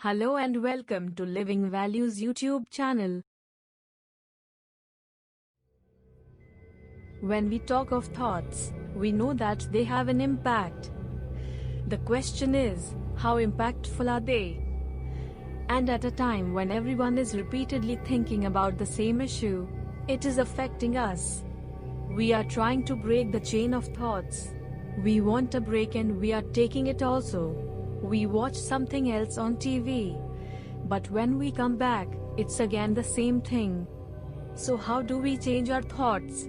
Hello and welcome to Living Values YouTube channel. When we talk of thoughts, we know that they have an impact. The question is, how impactful are they? And at a time when everyone is repeatedly thinking about the same issue, it is affecting us. We are trying to break the chain of thoughts. We want a break and we are taking it also. We watch something else on TV. But when we come back, it's again the same thing. So how do we change our thoughts?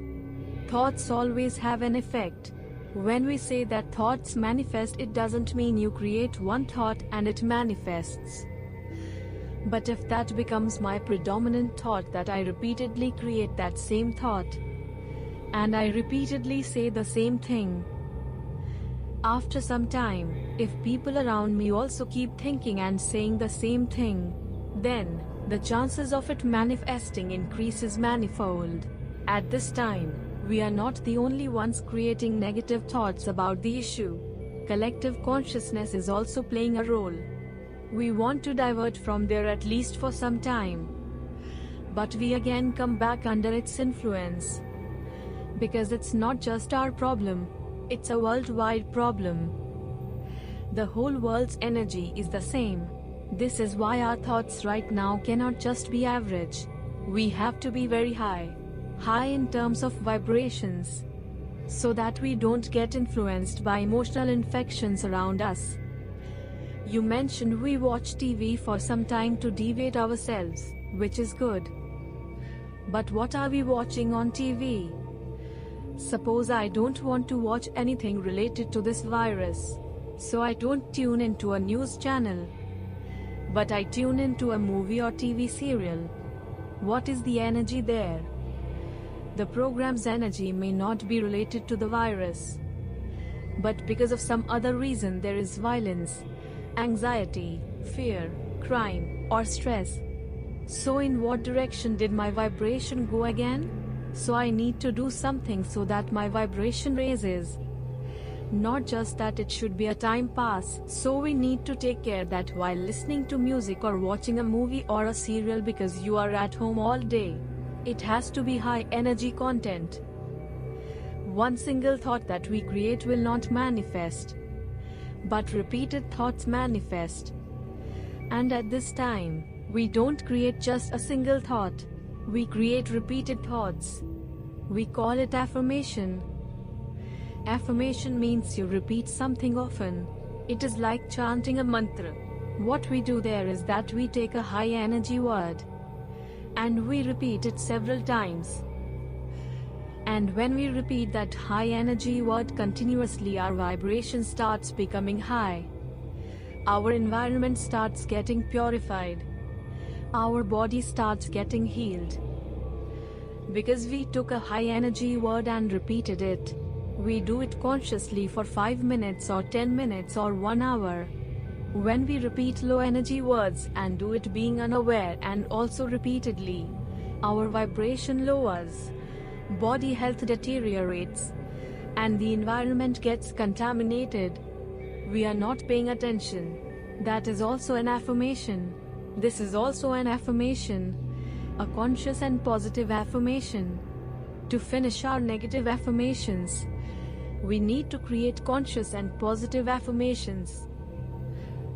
Thoughts always have an effect. When we say that thoughts manifest, it doesn't mean you create one thought and it manifests. But if that becomes my predominant thought, that I repeatedly create that same thought, and I repeatedly say the same thing, after some time, if people around me also keep thinking and saying the same thing, then the chances of it manifesting increases manifold. At this time, we are not the only ones creating negative thoughts about the issue. Collective consciousness is also playing a role. We want to divert from there at least for some time. But we again come back under its influence. Because it's not just our problem. It's a worldwide problem. The whole world's energy is the same. This is why our thoughts right now cannot just be average. We have to be very high. High in terms of vibrations. So that we don't get influenced by emotional infections around us. You mentioned we watch TV for some time to deviate ourselves, which is good. But what are we watching on TV? Suppose I don't want to watch anything related to this virus, so I don't tune into a news channel. But I tune into a movie or TV serial. What is the energy there? The program's energy may not be related to the virus. But because of some other reason there is violence, anxiety, fear, crime, or stress. So in what direction did my vibration go again? So I need to do something so that my vibration raises. Not just that it should be a time pass, so we need to take care that while listening to music or watching a movie or a serial, because you are at home all day, it has to be high energy content. One single thought that we create will not manifest. But repeated thoughts manifest. And at this time, we don't create just a single thought. We create repeated thoughts. We call it affirmation. Affirmation means you repeat something often. It is like chanting a mantra. What we do there is that we take a high energy word and we repeat it several times. And when we repeat that high energy word continuously, our vibration starts becoming high. Our environment starts getting purified. Our body starts getting healed. Because we took a high energy word and repeated it. We do it consciously for 5 minutes or 10 minutes or 1 hour. When we repeat low energy words and do it being unaware and also repeatedly, our vibration lowers, body health deteriorates, and the environment gets contaminated. We are not paying attention. That is also an affirmation. This is also an affirmation, a conscious and positive affirmation. To finish our negative affirmations, we need to create conscious and positive affirmations.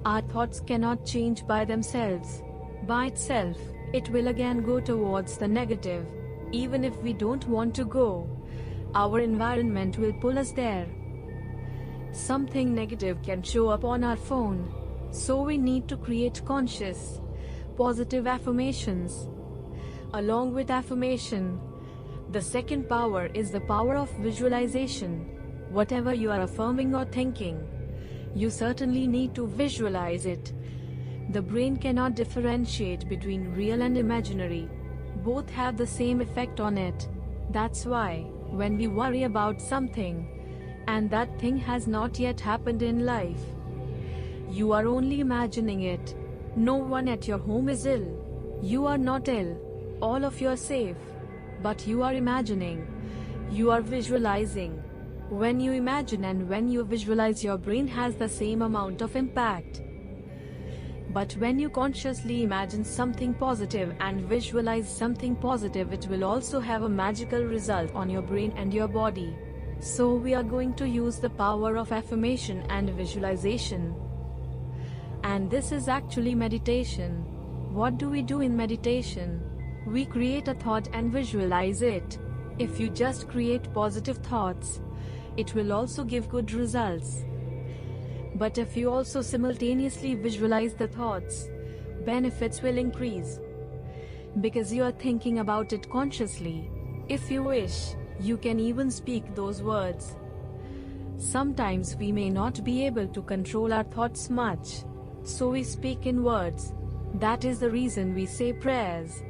Our thoughts cannot change by themselves. By itself, it will again go towards the negative. Even if we don't want to go, our environment will pull us there. Something negative can show up on our phone, so we need to create conscious, positive affirmations. Along with affirmation, the second power is the power of visualization. Whatever you are affirming or thinking, you certainly need to visualize it. The brain cannot differentiate between real and imaginary. Both have the same effect on it. That's why, when we worry about something, and that thing has not yet happened in life, you are only imagining it. No one at your home is ill. You are not ill. All of you are safe. But you are imagining. You are visualizing. When you imagine and when you visualize, your brain has the same amount of impact. But when you consciously imagine something positive and visualize something positive, it will also have a magical result on your brain and your body. So we are going to use the power of affirmation and visualization. And this is actually meditation. What do we do in meditation? We create a thought and visualize it. If you just create positive thoughts, it will also give good results. But if you also simultaneously visualize the thoughts, benefits will increase. Because you are thinking about it consciously. If you wish, you can even speak those words. Sometimes we may not be able to control our thoughts much, so we speak in words. That is the reason we say prayers.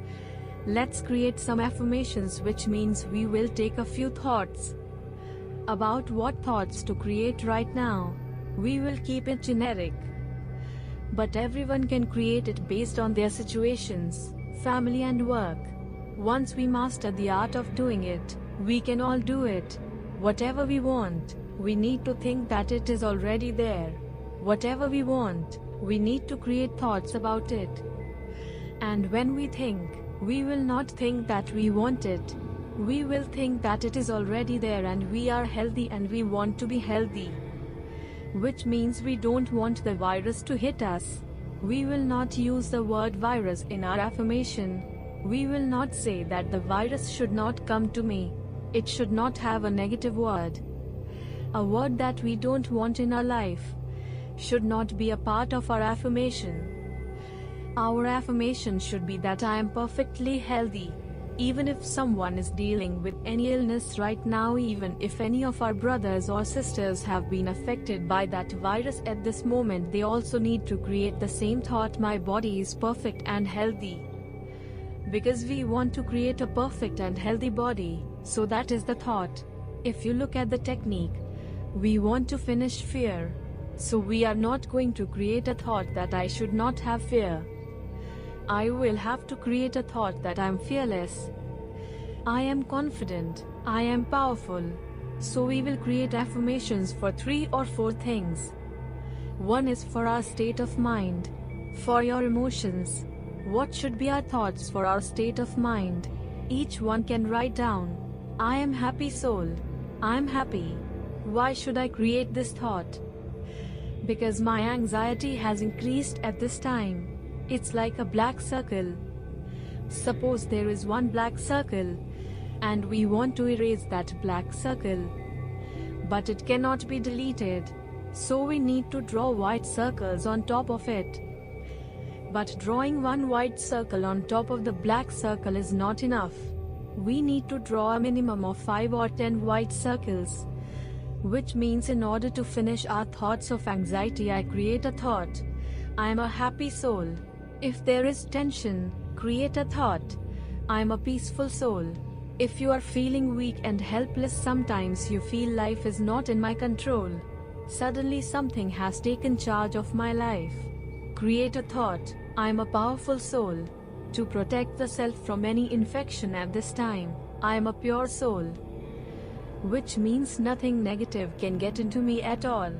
Let's create some affirmations, which means we will take a few thoughts. About what thoughts to create right now. We will keep it generic. But everyone can create it based on their situations, family and work. Once we master the art of doing it, we can all do it. Whatever we want, we need to think that it is already there. Whatever we want, we need to create thoughts about it. And when we think, we will not think that we want it. We will think that it is already there and we are healthy and we want to be healthy. Which means we don't want the virus to hit us. We will not use the word virus in our affirmation. We will not say that the virus should not come to me. It should not have a negative word. A word that we don't want in our life should not be a part of our affirmation. Our affirmation should be that I am perfectly healthy. Even if someone is dealing with any illness right now, even if any of our brothers or sisters have been affected by that virus at this moment, they also need to create the same thought, my body is perfect and healthy. Because we want to create a perfect and healthy body, so that is the thought. If you look at the technique, we want to finish fear. So we are not going to create a thought that I should not have fear. I will have to create a thought that I am fearless. I am confident. I am powerful. So we will create affirmations for 3 or 4 things. One is for our state of mind. For your emotions. What should be our thoughts for our state of mind? Each one can write down. I am happy soul. I am happy. Why should I create this thought? Because my anxiety has increased at this time. It's like a black circle. Suppose there is one black circle, and we want to erase that black circle. But it cannot be deleted. So we need to draw white circles on top of it. But drawing one white circle on top of the black circle is not enough. We need to draw a minimum of 5 or 10 white circles. Which means in order to finish our thoughts of anxiety, I create a thought. I am a happy soul. If there is tension, create a thought. I am a peaceful soul. If you are feeling weak and helpless, sometimes you feel life is not in my control. Suddenly something has taken charge of my life. Create a thought. I am a powerful soul. To protect the self from any infection at this time, I am a pure soul. Which means nothing negative can get into me at all.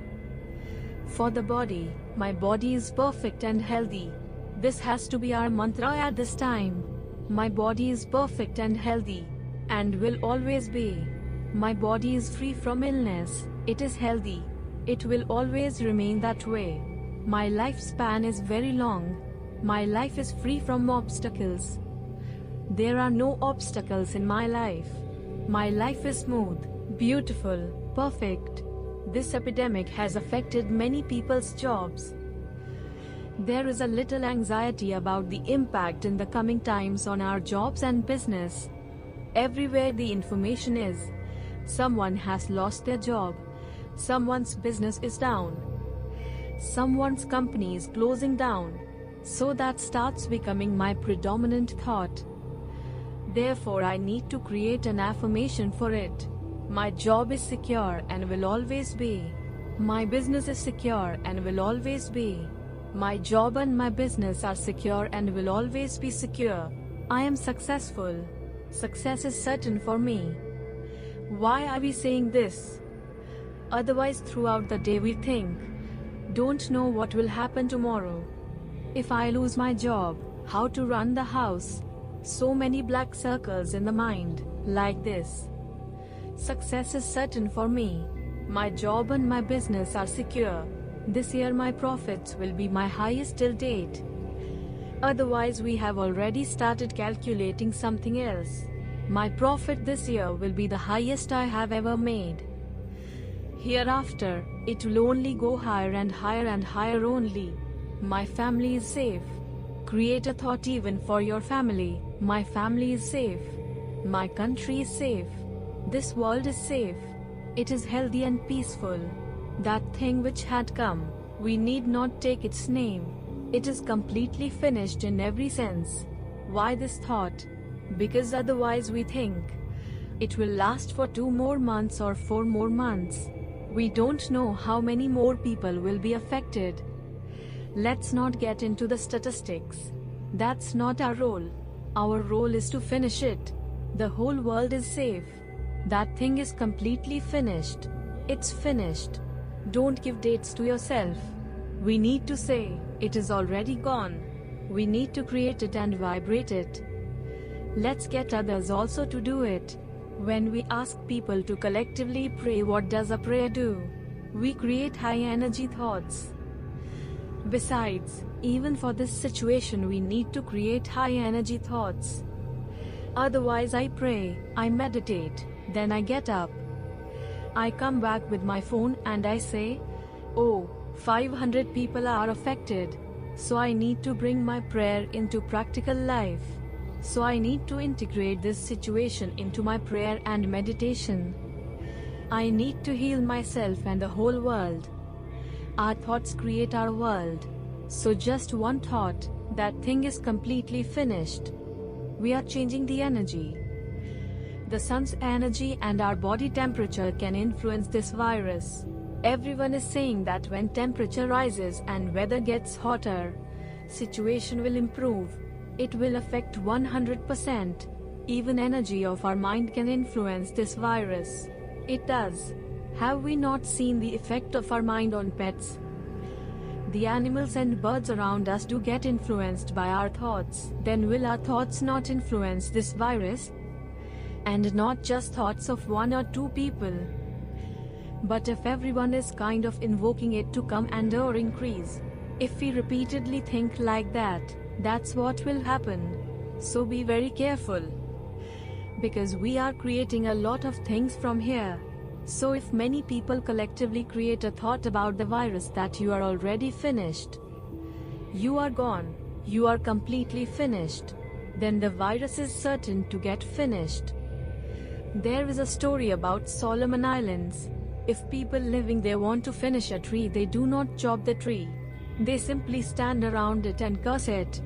For the body, my body is perfect and healthy. This has to be our mantra at this time. My body is perfect and healthy, and will always be. My body is free from illness, it is healthy. It will always remain that way. My lifespan is very long. My life is free from obstacles. There are no obstacles in my life. My life is smooth, beautiful, perfect. This epidemic has affected many people's jobs. There is a little anxiety about the impact in the coming times on our jobs and business. Everywhere the information is, someone has lost their job, someone's business is down, someone's company is closing down. So that starts becoming my predominant thought. Therefore, I need to create an affirmation for it. My job is secure and will always be. My business is secure and will always be. My job and my business are secure and will always be secure. I am successful. Success is certain for me. Why are we saying this? Otherwise, throughout the day we think, don't know what will happen tomorrow. If I lose my job, how to run the house? So many black circles in the mind, like this. Success is certain for me. My job and my business are secure. This year my profits will be my highest till date. Otherwise we have already started calculating something else. My profit this year will be the highest I have ever made. Hereafter, it will only go higher and higher and higher only. My family is safe. Create a thought even for your family. My family is safe. My country is safe. This world is safe. It is healthy and peaceful. That thing which had come, we need not take its name. It is completely finished in every sense. Why this thought? Because otherwise we think it will last for 2 more months or 4 more months. We don't know how many more people will be affected. Let's not get into the statistics. That's not our role. Our role is to finish it. The whole world is safe. That thing is completely finished. It's finished. Don't give dates to yourself. We need to say, it is already gone. We need to create it and vibrate it. Let's get others also to do it. When we ask people to collectively pray, what does a prayer do? We create high energy thoughts. Besides, even for this situation we need to create high energy thoughts. Otherwise I pray, I meditate, then I get up. I come back with my phone and I say, oh, 500 people are affected. So I need to bring my prayer into practical life. So I need to integrate this situation into my prayer and meditation. I need to heal myself and the whole world. Our thoughts create our world. So just one thought, that thing is completely finished. We are changing the energy. The sun's energy and our body temperature can influence this virus. Everyone is saying that when temperature rises and weather gets hotter, situation will improve. It will affect 100%. Even energy of our mind can influence this virus. It does. Have we not seen the effect of our mind on pets? The animals and birds around us do get influenced by our thoughts. Then will our thoughts not influence this virus? And not just thoughts of 1 or 2 people. But if everyone is kind of invoking it to come and or increase, if we repeatedly think like that, that's what will happen. So be very careful. Because we are creating a lot of things from here. So if many people collectively create a thought about the virus that you are already finished, you are gone, you are completely finished, then the virus is certain to get finished. There is a story about Solomon Islands. If people living there want to finish a tree, they do not chop the tree. They simply stand around it and curse it.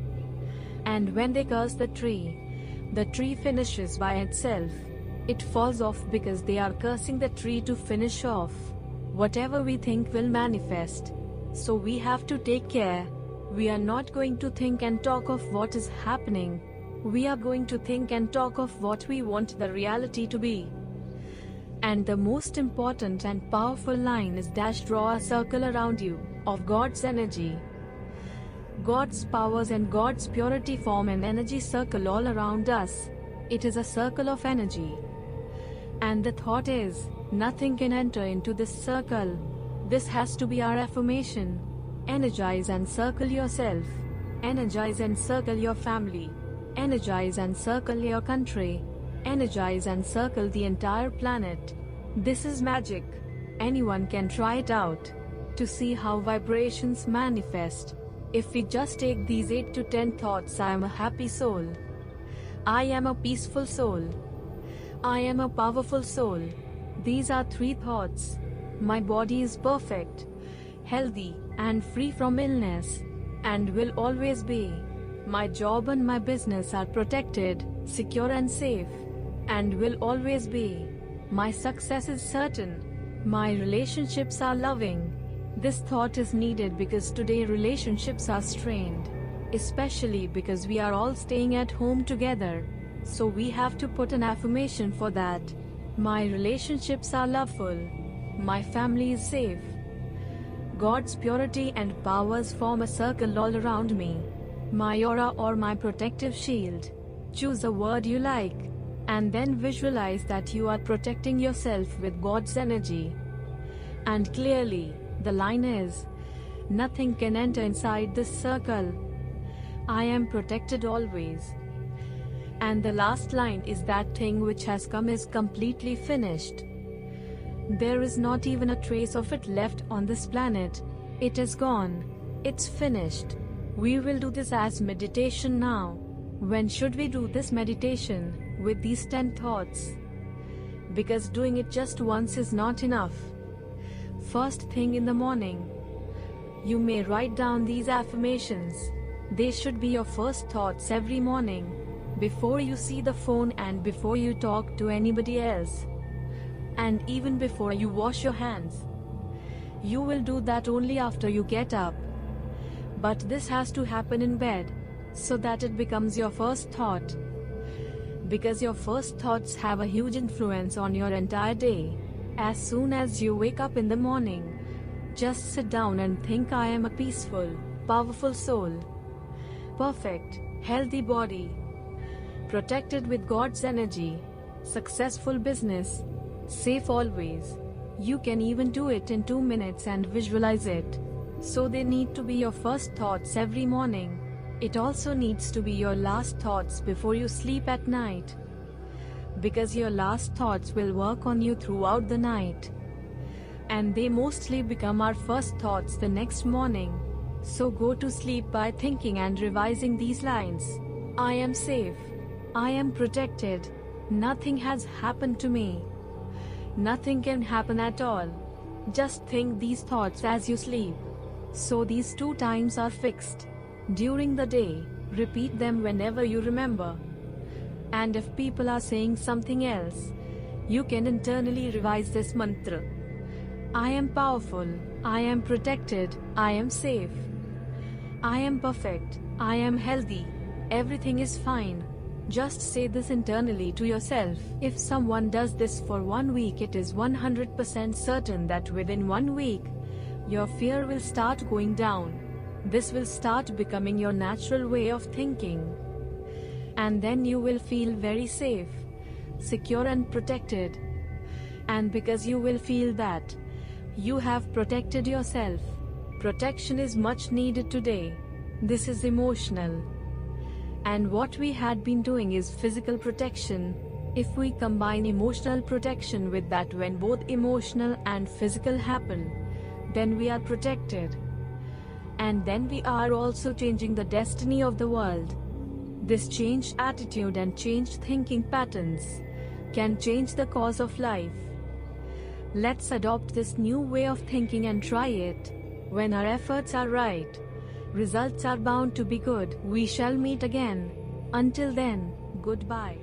And when they curse the tree finishes by itself. It falls off because they are cursing the tree to finish off. Whatever we think will manifest. So we have to take care. We are not going to think and talk of what is happening. We are going to think and talk of what we want the reality to be. And the most important and powerful line is draw a circle around you, of God's energy. God's powers and God's purity form an energy circle all around us. It is a circle of energy. And the thought is, nothing can enter into this circle. This has to be our affirmation. Energize and circle yourself. Energize and circle your family. Energize and circle your country. Energize and circle the entire planet. This is magic. Anyone can try it out to see how vibrations manifest. If we just take these 8 to 10 thoughts, I am a happy soul. I am a peaceful soul. I am a powerful soul. These are 3 thoughts. My body is perfect, healthy, and free from illness, and will always be. My job and my business are protected, secure and safe, and will always be. My success is certain. My relationships are loving. This thought is needed because today relationships are strained, especially because we are all staying at home together. So we have to put an affirmation for that. My relationships are loveful. My family is safe. God's purity and powers form a circle all around me. My aura or my protective shield. Choose a word you like, and then visualize that you are protecting yourself with God's energy. And clearly, the line is, nothing can enter inside this circle. I am protected always. And the last line is that thing which has come is completely finished. There is not even a trace of it left on this planet. It is gone. It's finished. We will do this as meditation now. When should we do this meditation? With these 10 thoughts. Because doing it just once is not enough. First thing in the morning. You may write down these affirmations. They should be your first thoughts every morning. Before you see the phone and before you talk to anybody else. And even before you wash your hands. You will do that only after you get up. But this has to happen in bed, so that it becomes your first thought. Because your first thoughts have a huge influence on your entire day. As soon as you wake up in the morning, just sit down and think, I am a peaceful, powerful soul. Perfect, healthy body. Protected with God's energy. Successful business. Safe always. You can even do it in 2 minutes and visualize it. So they need to be your first thoughts every morning. It also needs to be your last thoughts before you sleep at night. Because your last thoughts will work on you throughout the night. And they mostly become our first thoughts the next morning. So go to sleep by thinking and revising these lines. I am safe. I am protected. Nothing has happened to me. Nothing can happen at all. Just think these thoughts as you sleep. So these 2 times are fixed. During the day, repeat them whenever you remember. And if people are saying something else, you can internally revise this mantra. I am powerful. I am protected. I am safe. I am perfect. I am healthy. Everything is fine. Just say this internally to yourself. If someone does this for 1 week, it is 100% certain that within 1 week, your fear will start going down. This will start becoming your natural way of thinking. And then you will feel very safe, secure and protected. And because you will feel that you have protected yourself, protection is much needed today. This is emotional. And what we had been doing is physical protection. If we combine emotional protection with that, when both emotional and physical happen, then we are protected. And then we are also changing the destiny of the world. This changed attitude and changed thinking patterns can change the course of life. Let's adopt this new way of thinking and try it. When our efforts are right, results are bound to be good. We shall meet again. Until then, goodbye.